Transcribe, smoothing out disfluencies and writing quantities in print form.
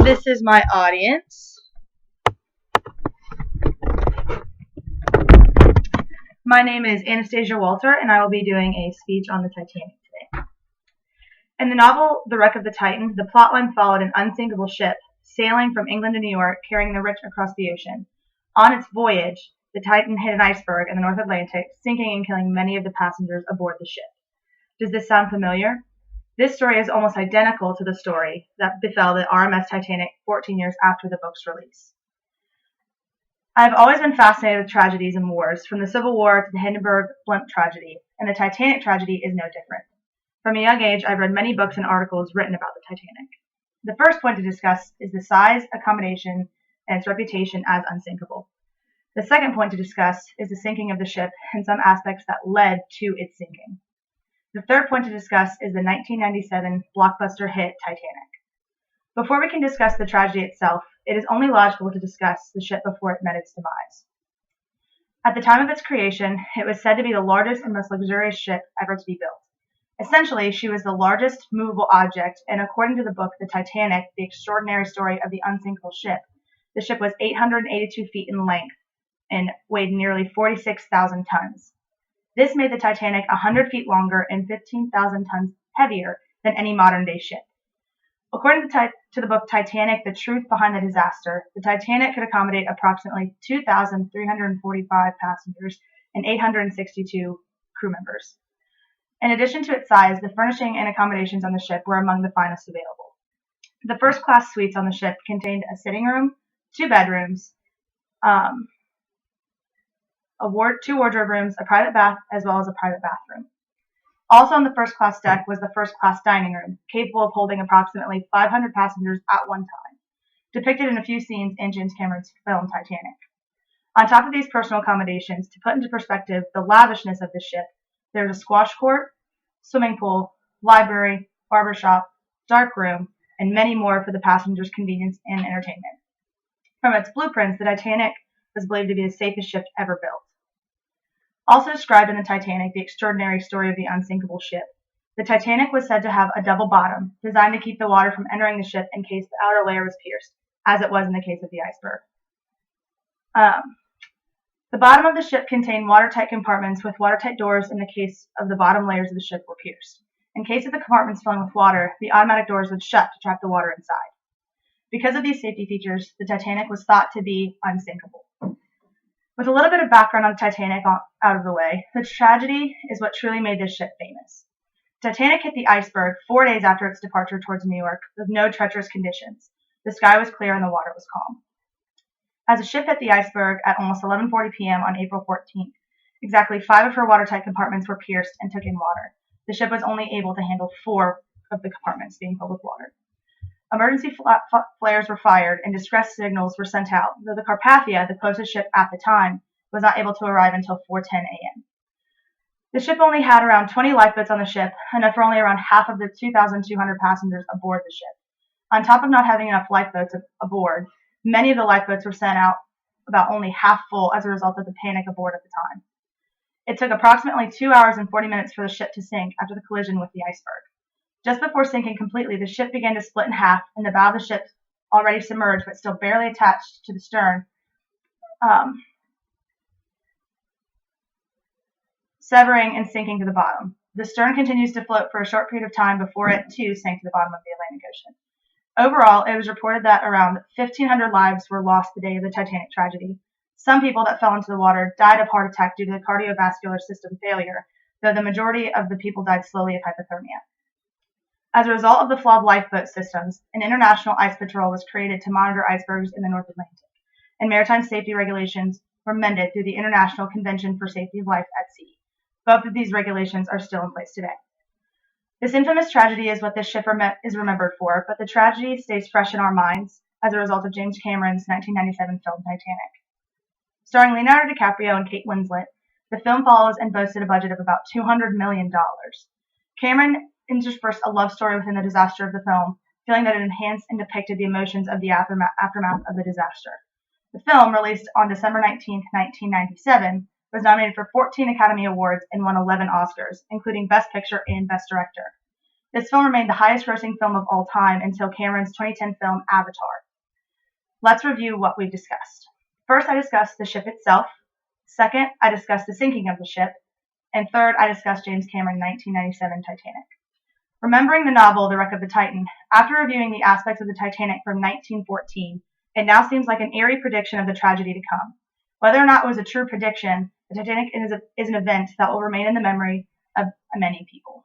This is my audience. My name is Anastasia Walter, and I will be doing a speech on the Titanic today. In the novel The Wreck of the Titan, the plotline followed an unsinkable ship sailing from England to New York, carrying the rich across the ocean. On its voyage, the Titan hit an iceberg in the North Atlantic, sinking and killing many of the passengers aboard the ship. Does this sound familiar? This story is almost identical to the story that befell the RMS Titanic 14 years after the book's release. I have always been fascinated with tragedies and wars, from the Civil War to the Hindenburg blimp tragedy, and the Titanic tragedy is no different. From a young age, I've read many books and articles written about the Titanic. The first point to discuss is the size, accommodation, and its reputation as unsinkable. The second point to discuss is the sinking of the ship and some aspects that led to its sinking. The third point to discuss is the 1997 blockbuster hit Titanic. Before we can discuss the tragedy itself, it is only logical to discuss the ship before it met its demise. At the time of its creation, it was said to be the largest and most luxurious ship ever to be built. Essentially, she was the largest movable object, and according to the book The Titanic, the extraordinary story of the unsinkable ship, the ship was 882 feet in length and weighed nearly 46,000 tons. This made the Titanic 100 feet longer and 15,000 tons heavier than any modern-day ship. According to the book Titanic, The Truth Behind the Disaster, the Titanic could accommodate approximately 2,345 passengers and 862 crew members. In addition to its size, the furnishing and accommodations on the ship were among the finest available. The first-class suites on the ship contained a sitting room, 2 bedrooms, 2 wardrobe rooms, a private bath, as well as a private bathroom. Also on the first-class deck was the first-class dining room, capable of holding approximately 500 passengers at one time, depicted in a few scenes in James Cameron's film Titanic. On top of these personal accommodations, to put into perspective the lavishness of the ship, there was a squash court, swimming pool, library, barbershop, dark room, and many more for the passengers' convenience and entertainment. From its blueprints, the Titanic was believed to be the safest ship ever built. Also described in the Titanic, the extraordinary story of the unsinkable ship, the Titanic was said to have a double bottom, designed to keep the water from entering the ship in case the outer layer was pierced, as it was in the case of the iceberg. The bottom of the ship contained watertight compartments with watertight doors in the case of the bottom layers of the ship were pierced. In case of the compartments filling with water, the automatic doors would shut to trap the water inside. Because of these safety features, the Titanic was thought to be unsinkable. With a little bit of background on the Titanic out of the way, the tragedy is what truly made this ship famous. The Titanic hit the iceberg 4 days after its departure towards New York with no treacherous conditions. The sky was clear and the water was calm. As the ship hit the iceberg at almost 11:40 p.m. on April 14th, exactly 5 of her watertight compartments were pierced and took in water. The ship was only able to handle 4 of the compartments being filled with water. Emergency flares were fired and distress signals were sent out, though the Carpathia, the closest ship at the time, was not able to arrive until 4:10 a.m. The ship only had around 20 lifeboats on the ship, enough for only around half of the 2,200 passengers aboard the ship. On top of not having enough lifeboats aboard, many of the lifeboats were sent out about only half full as a result of the panic aboard at the time. It took approximately 2 hours and 40 minutes for the ship to sink after the collision with the iceberg. Just before sinking completely, the ship began to split in half, and the bow of the ship, already submerged but still barely attached to the stern, severing and sinking to the bottom. The stern continues to float for a short period of time before it, too, sank to the bottom of the Atlantic Ocean. Overall, it was reported that around 1,500 lives were lost the day of the Titanic tragedy. Some people that fell into the water died of heart attack due to the cardiovascular system failure, though the majority of the people died slowly of hypothermia. As a result of the flawed lifeboat systems, an international ice patrol was created to monitor icebergs in the North Atlantic, and maritime safety regulations were amended through the International Convention for Safety of Life at Sea. Both of these regulations are still in place today. This infamous tragedy is what this ship is remembered for, but the tragedy stays fresh in our minds as a result of James Cameron's 1997 film Titanic. Starring Leonardo DiCaprio and Kate Winslet, the film follows and boasted a budget of about $200 million. Cameron interspersed a love story within the disaster of the film, feeling that it enhanced and depicted the emotions of the aftermath of the disaster. The film, released on December 19, 1997, was nominated for 14 Academy Awards and won 11 Oscars, including Best Picture and Best Director. This film remained the highest grossing film of all time until Cameron's 2010 film Avatar. Let's review what we've discussed. First, I discussed the ship itself. Second, I discussed the sinking of the ship. And third, I discussed James Cameron's 1997 Titanic. Remembering the novel The Wreck of the Titan, after reviewing the aspects of the Titanic from 1914, it now seems like an eerie prediction of the tragedy to come. Whether or not it was a true prediction, the Titanic is an event that will remain in the memory of many people.